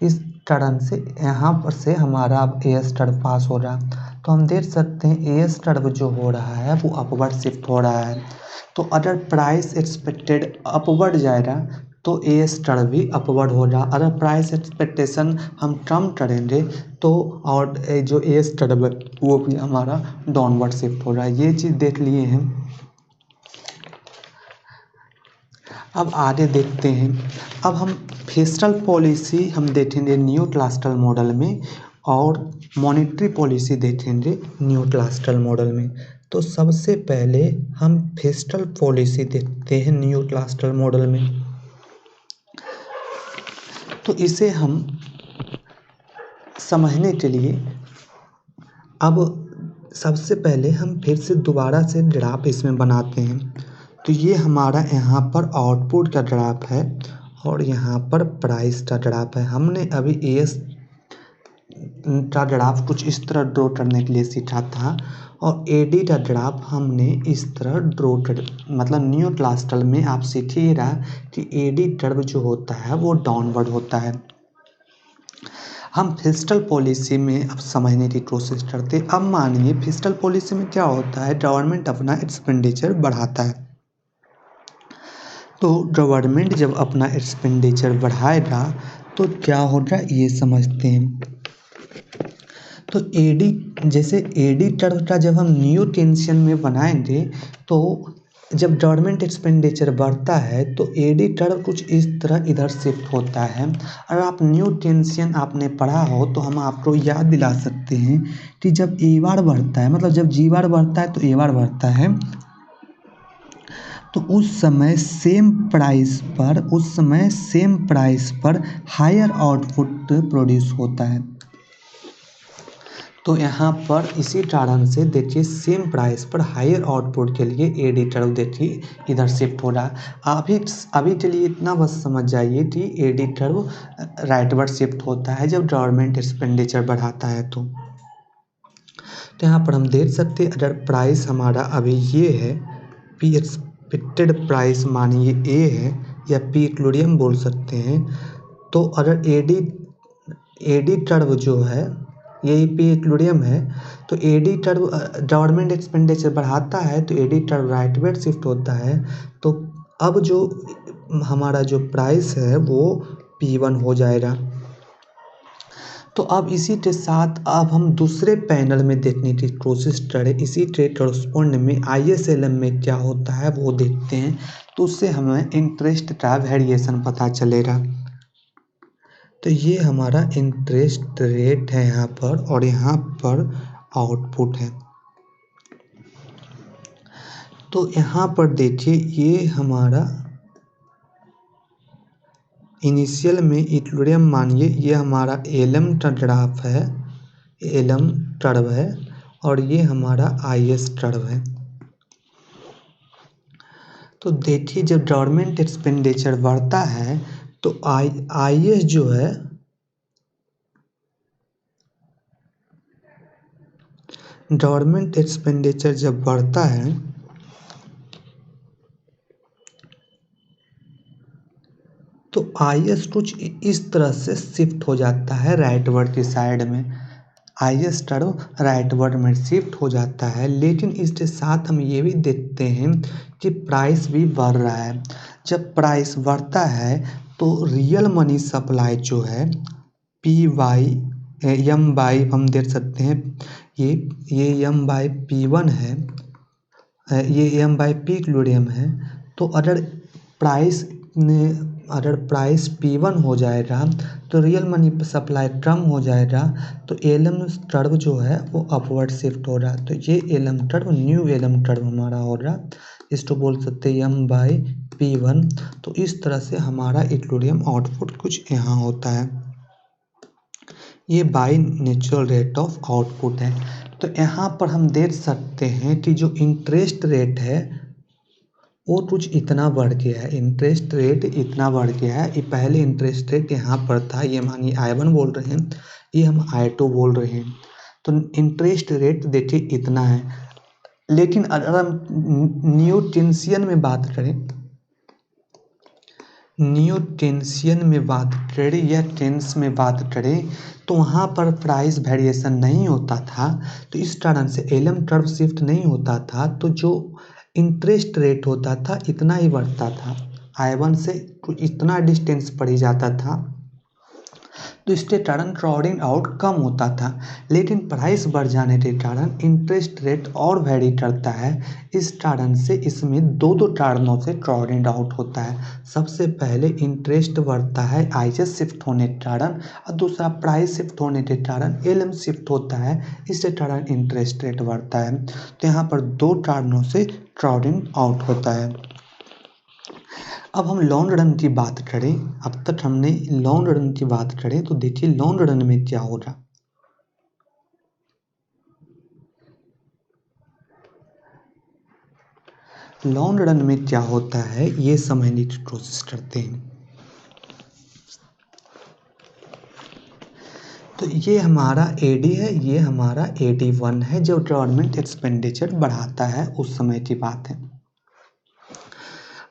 इस कारण से यहाँ पर से हमारा अब ए स्टार पास हो रहा। तो हम देख सकते हैं ए स्टार जो हो रहा है वो अपवर्ड शिफ्ट हो रहा है। तो अगर प्राइस एक्सपेक्टेड अपवर्ड जाएगा तो ए स्टार भी अपवर्ड हो रहा। अगर प्राइस एक्सपेक्टेशन हम कम करेंगे तो और जो ए स्टार वो भी हमारा डाउनवर्ड शिफ्ट हो रहा है। ये चीज़ देख लिए हैं। अब आगे देखते हैं। अब हम फिस्कल पॉलिसी हम देखेंगे न्यू क्लासिकल मॉडल में और मॉनेटरी पॉलिसी देखेंगे न्यू क्लासिकल मॉडल में। तो सबसे पहले हम फिस्कल पॉलिसी देखते हैं न्यू क्लासिकल मॉडल में। तो इसे हम समझने के लिए अब सबसे पहले हम फिर से दोबारा से ग्राफ इसमें बनाते हैं। तो ये हमारा यहाँ पर आउटपुट का ग्राफ है और यहाँ पर प्राइस का ग्राफ है। हमने अभी एस का ग्राफ कुछ इस तरह ड्रॉ करने के लिए सीखा था और एडी का ग्राफ हमने इस तरह ड्रॉ कर, मतलब न्यू क्लासिकल में आप सीखिए रहा कि एडी कर्व जो होता है वो डाउनवर्ड होता है। हम फिस्कल पॉलिसी में अब समझने की कोशिश करते हैं। अब मानिए फिस्कल पॉलिसी में क्या होता है, गवर्नमेंट अपना एक्सपेंडिचर बढ़ाता है। तो गवर्नमेंट जब अपना एक्सपेंडिचर बढ़ाएगा तो क्या होगा ये समझते हैं। तो एडी जैसे एडी कर्व का जब हम न्यू टेंशन में बनाएंगे तो जब गवर्नमेंट एक्सपेंडिचर बढ़ता है तो एडी कर्व कुछ इस तरह इधर शिफ्ट होता है। अगर आप न्यू टेंशन आपने पढ़ा हो तो हम आपको याद दिला सकते हैं कि जब ए बार बढ़ता है, मतलब जब जी बार बढ़ता है तो ए बार बढ़ता है, तो उस समय सेम प्राइस पर हायर आउटपुट प्रोड्यूस होता है। तो यहाँ पर इसी कारण से देखिए सेम प्राइस पर हायर आउटपुट के लिए एडी कर्व देखिए इधर शिफ्ट हो रहा है। अभी के लिए इतना बस समझ जाइए कि एडी कर्व राइटवर्ड शिफ्ट होता है जब गवर्नमेंट एक्सपेंडिचर बढ़ाता है। तो यहाँ पर हम देख सकते हैं अगर प्राइस हमारा अभी ये है, पी एक्सपेक्टेड प्राइस मानिए ए है या पी इक्विलिब्रियम बोल सकते हैं। तो अगर एडी कर्व जो है यही पी इक्विलिब्रियम है, तो एडी कर्व गवर्नमेंट एक्सपेंडिचर बढ़ाता है तो एडी कर्व राइटवर्ड शिफ्ट होता है। तो अब जो हमारा जो प्राइस है वो P1 हो जाएगा। तो अब इसी के साथ अब हम दूसरे पैनल में देखने की कोशिश करें, इसी के करस्पॉन्ड में ISLM में क्या होता है वो देखते हैं। तो उससे हमें इंटरेस्ट का वेरिएशन पता चलेगा। तो ये हमारा इंटरेस्ट रेट है यहाँ पर और यहाँ पर आउटपुट है। तो यहाँ पर देखिए ये हमारा इनिशियल में इक्विलिब्रियम मानिए ये हमारा LM का ग्राफ है, LM कर्व है और ये हमारा IS कर्व है। तो देखिए जब गवर्नमेंट एक्सपेंडिचर बढ़ता है तो IS जो है गवर्नमेंट एक्सपेंडिचर जब बढ़ता है तो IS कुछ इस तरह से शिफ्ट हो जाता है राइटवर्ड की साइड में। IS कर्व राइटवर्ड में शिफ्ट हो जाता है, लेकिन इसके साथ हम ये भी देखते हैं कि प्राइस भी बढ़ रहा है। जब प्राइस बढ़ता है तो रियल मनी सप्लाई जो है M बाई हम देख सकते हैं ये M बाई P1 है, ये M बाई P इक्विलिब्रियम है। तो अगर प्राइस अगर प्राइस P1 हो जाएगा तो रियल मनी सप्लाई कम हो जाएगा, तो एलएम कर्व जो है वो अपवर्ड शिफ्ट हो रहा है। तो ये LM curve new LM curve हमारा हो रहा, इसको बोल सकते हैं M/P1। तो इस तरह से हमारा इक्विलिब्रियम आउटपुट कुछ यहाँ होता है। ये by natural rate of output है। तो यहाँ पर हम देख सकते हैं कि जो इंटरेस्ट रेट है वो कुछ इतना बढ़ गया है। इंटरेस्ट रेट इतना बढ़ गया है। ये पहले इंटरेस्ट रेट यहाँ पर था, ये मानिए I1 बोल रहे हैं, ये हम I2 बोल रहे हैं। तो इंटरेस्ट रेट देखिए इतना है। लेकिन अगर हम न्यूटोनियन में बात करें या टेंस में बात करें तो वहाँ पर प्राइस वेरिएशन नहीं होता था, तो इस कारण से एलएम कर्व शिफ्ट नहीं होता था, तो जो इंटरेस्ट रेट होता था इतना ही बढ़ता था। I1 से इतना डिस्टेंस पड़ ही जाता था, तो इसके कारण क्राउडिंग आउट कम होता था। लेकिन प्राइस बढ़ जाने के कारण इंटरेस्ट रेट और वेरी करता है। इस कारण से इसमें दो कारणों से क्राउडिंग आउट होता है। सबसे पहले इंटरेस्ट बढ़ता है IS शिफ्ट होने के कारण, और दूसरा प्राइस शिफ्ट होने के कारण LM शिफ्ट होता है, इसके कारण इंटरेस्ट रेट बढ़ता है। तो यहाँ पर दो कारणों से क्राउडिंग आउट होता है। अब हम लॉन्ग रन की बात करें, अब तक हमने लॉन्ग रन की बात करें तो देखिए लॉन्ग रन में क्या हो रहा। लॉन्ग रन में क्या होता है ये समझने की कोशिश करते हैं। तो ये हमारा AD है, ये हमारा AD1 है। जो गवर्नमेंट एक्सपेंडिचर बढ़ाता है उस समय की बात है।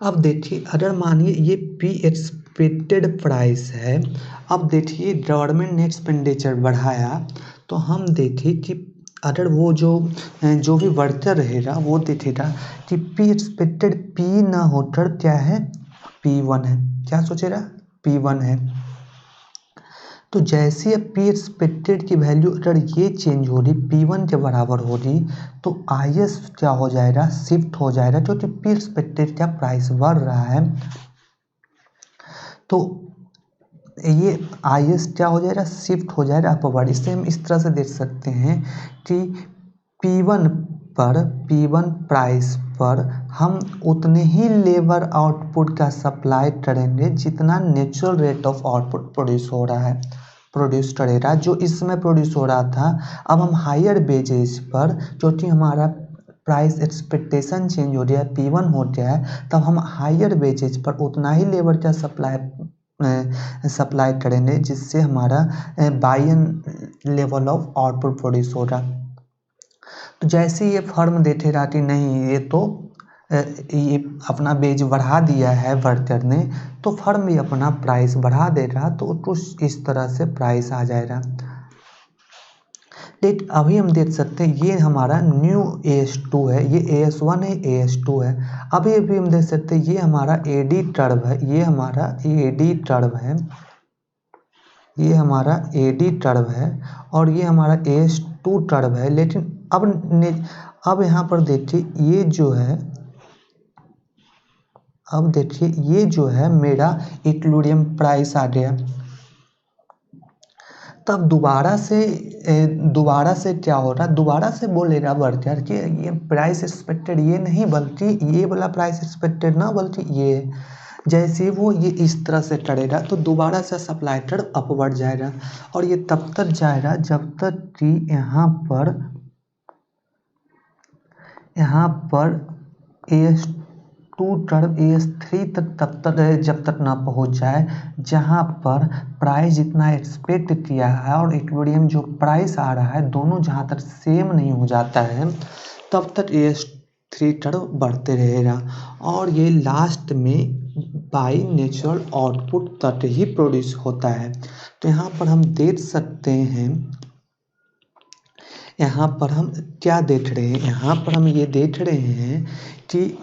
अब देखिए अगर मानिए ये P एक्सपेक्टेड प्राइस है, अब देखिए गवर्नमेंट ने एक्सपेंडिचर बढ़ाया, तो हम देखिए कि अगर वो जो भी वर्कर रहेगा वो देखेगा कि P एक्सपेक्टेड P ना होकर क्या है, P1 है। क्या सोचेगा, P1 है। तो जैसे अब P एक्सपेक्टेड की वैल्यू अगर ये चेंज हो रही, P1 के बराबर हो रही, तो IS क्या हो जाएगा, शिफ्ट हो जाएगा, क्योंकि P एक्सपेक्टेड का प्राइस बढ़ रहा है। तो ये IS क्या हो जाएगा, शिफ्ट हो जाएगा अपवर्ड। इसे हम इस तरह से देख सकते हैं कि P1 प्राइस पर हम उतने ही लेबर आउटपुट का सप्लाई करेंगे जितना natural rate of output produce करेगा, जो इस समय प्रोड्यूस हो रहा था। अब हम हायर बेजेस पर, क्योंकि हमारा प्राइस एक्सपेक्टेशन चेंज हो गया है, P1 हो गया है, तब हम हायर बेजेस पर उतना ही लेबर का सप्लाई करेंगे जिससे हमारा Bayern level of output produce होगा। तो जैसे ये फर्म देखेगा कि नहीं ये तो ये अपना बेच बढ़ा दिया है वर्कर ने, तो फर्म भी अपना प्राइस बढ़ा देगा, तो कुछ इस तरह से प्राइस आ जाएगा। लेकिन अभी हम देख सकते हैं ये हमारा न्यू AS2 है, ये AS1 है, AS2 है। अभी हम देख सकते हैं ये हमारा AD कर्व है, ये हमारा AD कर्व है, ये हमारा AD कर्व है, और ये हमारा AS2 कर्व है। लेकिन अब यहाँ पर देखिए ये जो है, अब देखिए ये जो है मेरा इक्विलिब्रियम प्राइस आ गया। तब दोबारा से क्या हो रहा, दोबारा से बोलेगा वर्कर कि ये प्राइस एक्सपेक्टेड ये नहीं, बल्कि ये वाला प्राइस एक्सपेक्टेड ना, बल्कि ये। जैसे वो ये इस तरह से करेगा तो दोबारा से सप्लाई कर्व अपवर्ड जाएगा, और ये तब तक जाएगा जब तक कि यहाँ पर AS2 कर्व AS3 तक जब तक ना पहुँच जाए, जहाँ पर प्राइस जितना एक्सपेक्ट किया है और इक्विलिब्रियम जो प्राइस आ रहा है दोनों जहाँ तक सेम नहीं हो जाता है, तब तक AS3 कर्व बढ़ते रहेगा, और ये लास्ट में बाय नेचुरल आउटपुट तक ही प्रोड्यूस होता है। तो यहाँ पर हम देख सकते हैं, यहाँ पर हम क्या देख रहे हैं, यहाँ पर हम ये देख रहे हैं कि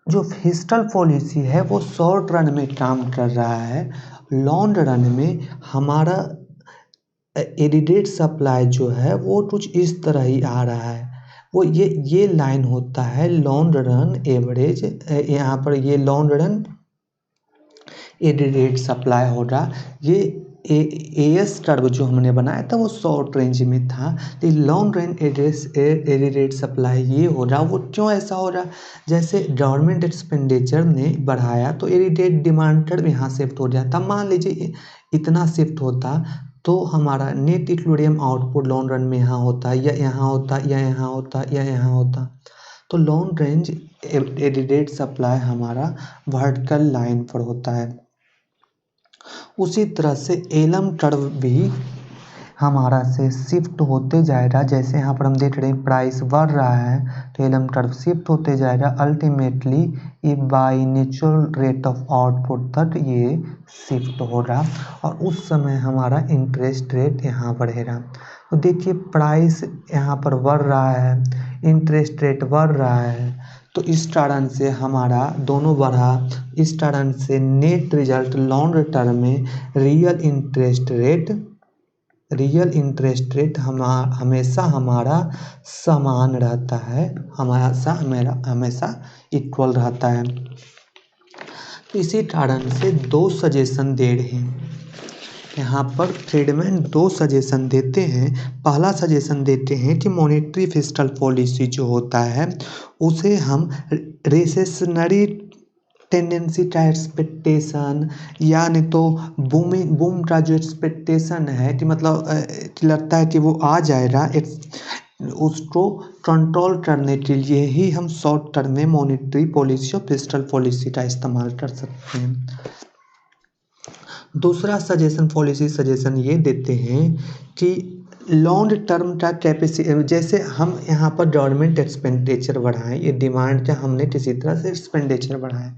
जो फिस्कल पॉलिसी है वो शॉर्ट रन में काम कर रहा है। लॉन्ग रन में हमारा एडिडेड सप्लाई जो है वो कुछ इस तरह ही आ रहा है। वो ये लाइन होता है लॉन्ग रन एवरेज। यहाँ पर ये long run aggregate supply हो रहा। ये एएस टर्ब जो हमने बनाया था वो शॉर्ट रेंज में था, तो long range aggregate supply ये हो रहा। वो क्यों ऐसा हो रहा? जैसे गवर्नमेंट एक्सपेंडिचर ने बढ़ाया तो एडी रेट डिमांड टर्ब यहाँ शिफ्ट हो जाता। मान लीजिए इतना शिफ्ट होता तो हमारा net equilibrium output long run में यहाँ होता, या यहाँ होता, या यहाँ होता, या यहाँ होता। तो long range aggregate supply हमारा वर्टिकल लाइन पर होता है। उसी तरह से एलम कर्व भी हमारा से शिफ्ट होते जाएगा। जैसे यहाँ पर हम देख रहे हैं प्राइस बढ़ रहा है तो एलम कर्व शिफ्ट होते जाएगा। अल्टीमेटली ये by natural rate of output तक ये शिफ्ट हो रहा, और उस समय हमारा इंटरेस्ट रेट यहाँ बढ़ेगा। तो देखिए प्राइस यहाँ पर बढ़ रहा है, इंटरेस्ट रेट बढ़ रहा है, तो इस कारण से हमारा दोनों बढ़ा। इस कारण से नेट रिजल्ट लॉन्ग टर्म में रियल इंटरेस्ट रेट हमेशा हमारा समान रहता है, हमेशा इक्वल रहता है। तो इसी कारण से दो सजेशन दे रहे हैं यहाँ पर फ्रीडमैन। दो सजेशन देते हैं। पहला सजेशन देते हैं कि मॉनेटरी फिस्कल पॉलिसी जो होता है उसे हम रिसेशनरी टेंडेंसी का एक्सपेक्टेशन, या नहीं तो बूम का जो एक्सपेक्टेशन है कि मतलब लगता है कि वो आ जाएगा, उसको कंट्रोल करने के लिए ही हम शॉर्ट टर्म में मॉनेटरी पॉलिसी और फिस्कल पॉलिसी का इस्तेमाल कर सकते हैं। दूसरा सजेशन ये देते हैं कि लॉन्ग टर्म का कैपेसिटी, जैसे हम यहाँ पर गवर्नमेंट एक्सपेंडिचर बढ़ाएं, ये डिमांड का हमने किसी तरह से एक्सपेंडिचर बढ़ाएं,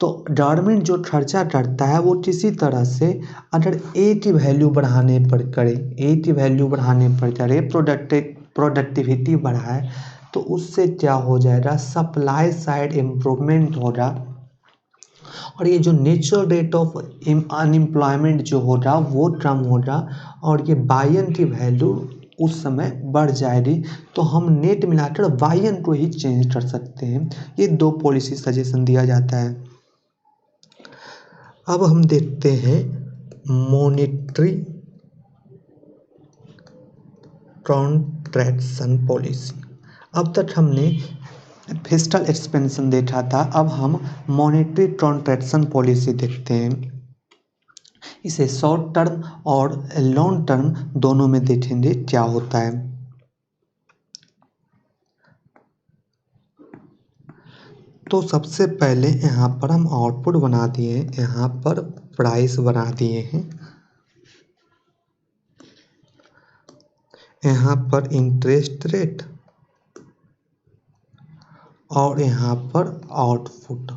तो गवर्नमेंट जो खर्चा करता है वो किसी तरह से अगर ए की वैल्यू बढ़ाने पर करे, प्रोडक्टिविटी बढ़ाए, तो उससे क्या हो जाएगा, सप्लाई साइड इम्प्रूवमेंट होगा, और ये जो नेचुरल रेट ऑफ अनएम्प्लॉयमेंट जो होगा वो कम होगा, और ये बायन की वैल्यू उस समय बढ़ जाएगी। तो हम नेट मिलाकर बायन को ही चेंज कर सकते हैं। ये दो पॉलिसी सजेशन दिया जाता है। अब हम देखते हैं मॉनेटरी कॉन्ट्रैक्शन पॉलिसी। अब तक हमने फिस्कल एक्सपेंशन देखा था, अब हम मॉनेटरी कॉन्ट्रैक्शन पॉलिसी देखते हैं। इसे शॉर्ट टर्म और लॉन्ग टर्म दोनों में देखेंगे क्या होता है। तो सबसे पहले यहाँ पर हम आउटपुट बना दिए, यहाँ पर प्राइस बना दिए हैं, यहाँ पर इंटरेस्ट रेट, और यहाँ पर आउटपुट।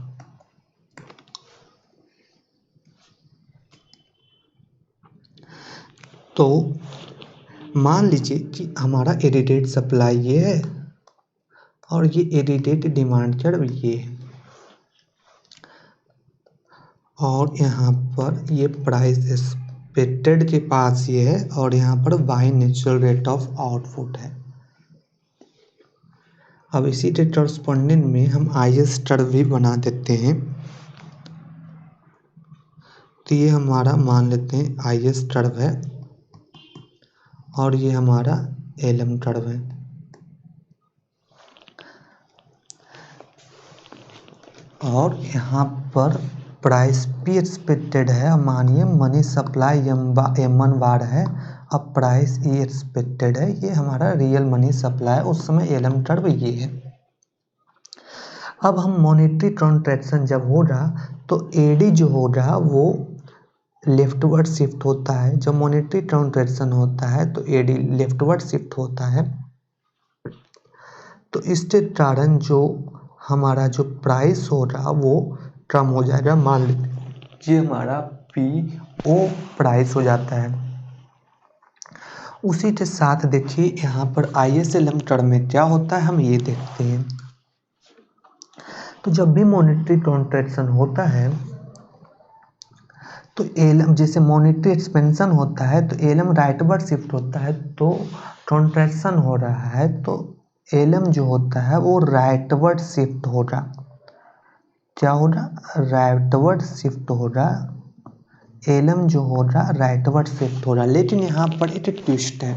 तो मान लीजिए कि हमारा एडिटेड सप्लाई ये है और ये एडिटेड डिमांड कर्व ये है, और यहाँ पर ये प्राइस एक्सपेक्टेड के पास ये है, और यहाँ पर by natural rate of output है। अब इसी के करस्पॉन्डिंग में हम आईएस कर्व भी बना देते हैं। तो ये हमारा मान लेते हैं आईएस कर्व है, और ये हमारा एलएम कर्व है। और यहाँ पर प्राइस पी एक्सपेक्टेड है, मानिए मनी सप्लाई M1 बार है, अब प्राइस ई एक्सपेक्टेड है, ये हमारा रियल मनी सप्लाई, उस समय एलएम कर्व ये है। अब हम मॉनेटरी कॉन्ट्रैक्शन जब होगा तो एडी जो होगा वो लेफ्टवर्ड शिफ्ट होता है। जब मॉनेटरी कॉन्ट्रैक्शन होता है तो एडी लेफ्टवर्ड शिफ्ट होता है। तो इसके कारण जो हमारा जो प्राइस हो रहा वो कम हो जाएगा। मान लीजिए हमारा PO प्राइस हो जाता है। उसी के साथ देखिए यहाँ पर ISLM टर्म में क्या होता है हम ये देखते हैं। तो जब भी मॉनेटरी कॉन्ट्रैक्शन होता है तो एलएम, जैसे मॉनेटरी एक्सपेंशन होता है तो एलएम राइटवर्ड शिफ्ट होता है, तो कॉन्ट्रैक्शन हो रहा है तो एलएम जो होता है वो राइटवर्ड शिफ्ट होगा। क्या हो रहा, राइटवर्ड शिफ्ट हो रहा, एलएम जो हो रहा राइटवर्ड शिफ्ट हो रहा। लेकिन यहाँ पर एक ट्विस्ट है,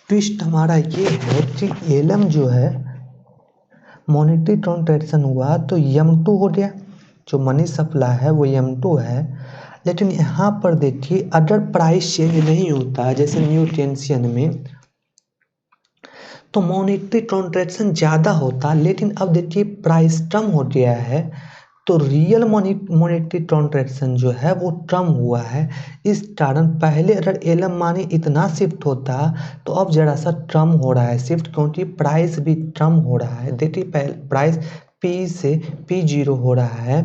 ट्विस्ट हमारा ये है कि एलएम जो है मॉनेटरी ट्रांजैक्शन हुआ तो M2 हो गया, जो मनी सप्लाई है वो M2 है। लेकिन यहाँ पर देखिए अगर प्राइस चेंज नहीं होता जैसे न्यू टेंशन में तो मॉनेटरी ट्रांजैक्शन ज़्यादा होता, लेकिन अब देखिए प्राइस कम हो गया है तो रियल मॉनेटरी ट्रांजैक्शन जो है वो कम हुआ है। इस कारण पहले अगर एलएम मानी इतना शिफ्ट होता तो अब ज़रा सा कम हो रहा है शिफ्ट, क्योंकि प्राइस भी कम हो रहा है। देखिए प्राइस P से P0 हो रहा है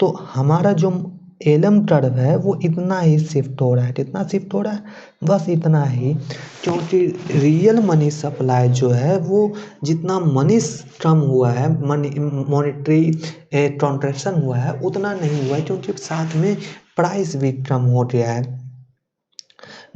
तो हमारा जो एलएम कर्व है वो इतना ही शिफ्ट हो रहा है। कितना शिफ्ट हो रहा है, बस इतना ही, क्योंकि रियल मनी सप्लाई जो है वो जितना मनी कम हुआ है, मनी मॉनेटरी ट्रांजैक्शन हुआ है उतना नहीं हुआ है, क्योंकि साथ में प्राइस भी कम हो गया है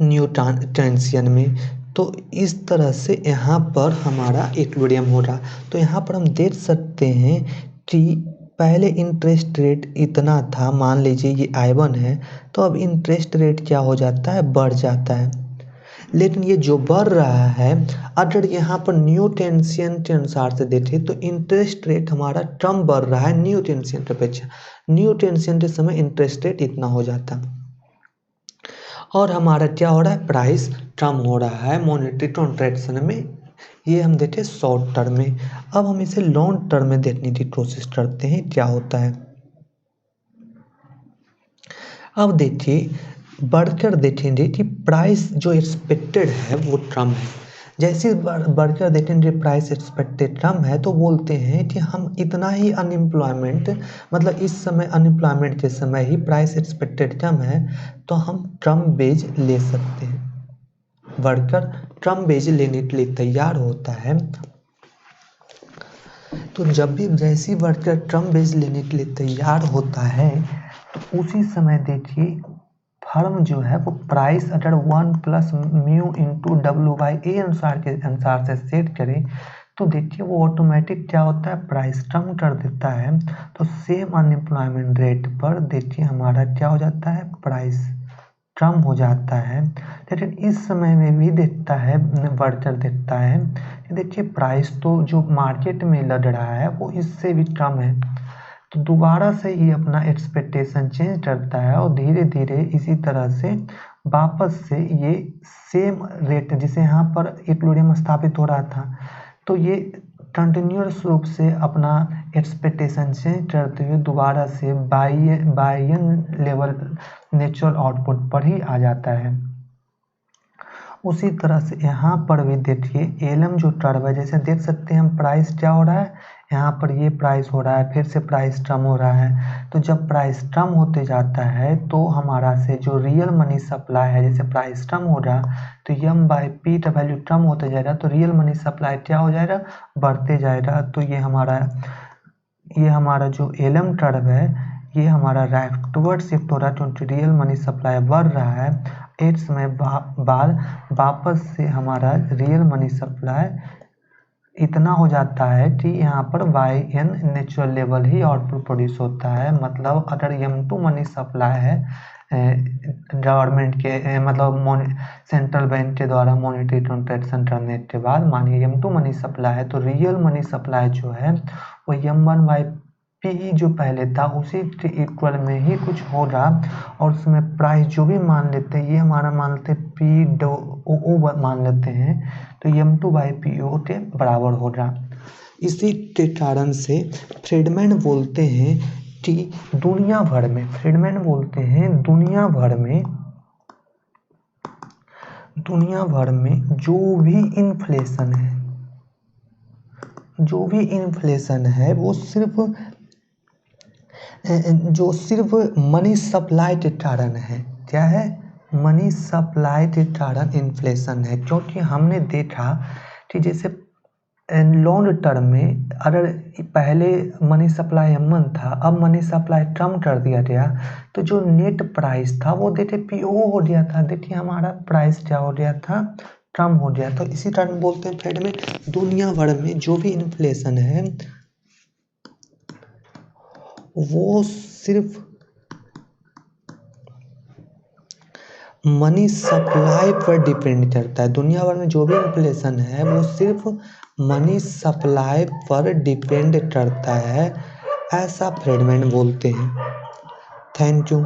न्यू टेंशन में। तो इस तरह से यहाँ पर हमारा इक्विलिब्रियम हो रहा। तो यहाँ पर हम देख सकते हैं कि पहले इंटरेस्ट रेट इतना था, मान लीजिए ये I1 है, तो अब इंटरेस्ट रेट क्या हो जाता है, बढ़ जाता है। लेकिन ये जो बढ़ रहा है, अगर यहाँ पर न्यू टेंशन के अनुसार से देखें तो इंटरेस्ट रेट हमारा कम बढ़ रहा है न्यू टेंशन की अपेक्षा। न्यू टेंशन के समय इंटरेस्ट रेट इतना हो जाता और हमारा क्या हो रहा है, प्राइस कम हो रहा है मॉनेटरी ट्रांजैक्शन में। ये हम देखें शॉर्ट टर्म में। अब हम इसे लॉन्ग टर्म में देखने की कोशिश करते हैं क्या होता है। अब देखिए बढ़कर देखेंगे कि प्राइस जो एक्सपेक्टेड है वो कम है। जैसे बढ़कर देखेंगे प्राइस एक्सपेक्टेड कम है तो बोलते हैं कि हम इतना ही अनएम्प्लॉयमेंट, मतलब इस समय अनएम्प्लॉयमेंट के समय ही प्राइस एक्सपेक्टेड कम है तो हम कम बेज ले सकते हैं। वर्कर कम बेज लेने के लिए तैयार होता है, तो जब भी जैसी वर्कर कम बेज लेने के लिए तैयार होता है तो उसी समय देखिए फर्म जो है वो प्राइस अगर 1 + म्यू इंटू W/A अनुसार से सेट करें तो देखिए वो ऑटोमेटिक क्या होता है, प्राइस कम कर देता है। तो सेम अनएम्प्लॉयमेंट रेट पर देखिए हमारा क्या हो जाता है, प्राइस कम हो जाता है। लेकिन इस समय में भी देखता है वर्कर देखता है कि देखिए प्राइस तो जो मार्केट में लग रहा है वो इससे भी कम है, तो दोबारा से ये अपना एक्सपेक्टेशन चेंज करता है और धीरे धीरे इसी तरह से वापस से ये सेम रेट जिसे यहाँ पर इक्विलिब्रियम स्थापित हो रहा था तो ये कंटिन्यूअस रूप से अपना एक्सपेक्टेशन चेंज करते हुए दोबारा से बायन लेवल नेचुरल आउटपुट पर ही आ जाता है। उसी तरह से यहाँ पर भी देखिए एलएम जो कर्व है, जैसे देख सकते हैं हम प्राइस क्या हो रहा है, यहाँ पर ये प्राइस हो रहा है, फिर से प्राइस कम हो रहा है। तो जब प्राइस कम होते जाता है तो हमारा से जो रियल मनी सप्लाई है, जैसे प्राइस कम हो रहा तो M/P का वैल्यू कम होते जाएगा तो रियल मनी सप्लाई क्या हो जाएगा, बढ़ते जाएगा। तो ये हमारा जो एलएम कर्व है ये हमारा राइटवर्ड शिफ्ट हो रहा है क्योंकि रियल मनी सप्लाई बढ़ रहा है। एक समय बाद वापस से हमारा रियल मनी सप्लाई इतना हो जाता है कि यहाँ पर YN नेचुरल लेवल ही आउटपुट प्रोड्यूस होता है। मतलब अगर M2 मनी सप्लाई है गवर्नमेंट के मतलब सेंट्रल बैंक के द्वारा मॉनेटरी ट्रांजैक्शन करने के बाद मानिए M2 मनी सप्लाई है तो रियल मनी सप्लाई जो है वो M1/P जो पहले था उसी के इक्वल में ही कुछ हो रहा और उसमें प्राइस जो भी मान लेते हैं, ये हमारा मान लेते हैं PO मान लेते हैं, तो M2/PO के बराबर हो रहा। इसी के कारण से फ्रीडमैन बोलते हैं कि दुनिया भर में जो भी इन्फ्लेशन है वो सिर्फ मनी सप्लाई के कारण है। क्या है, मनी सप्लाई के कारण इन्फ्लेशन है। क्योंकि हमने देखा कि जैसे लॉन्ग टर्म में अगर पहले मनी सप्लाई M1 था, अब मनी सप्लाई कम कर दिया गया तो जो नेट प्राइस था वो देखिए PO हो गया था। देखिए हमारा प्राइस क्या हो गया था, कम हो गया। तो इसी कारण बोलते हैं फ्रेंड में दुनिया भर में जो भी इन्फ्लेशन है वो सिर्फ मनी सप्लाई पर डिपेंड करता है। दुनिया भर में जो भी इन्फ्लेशन है वो सिर्फ मनी सप्लाई पर डिपेंड करता है, ऐसा फ्रीडमैन बोलते हैं। Thank you.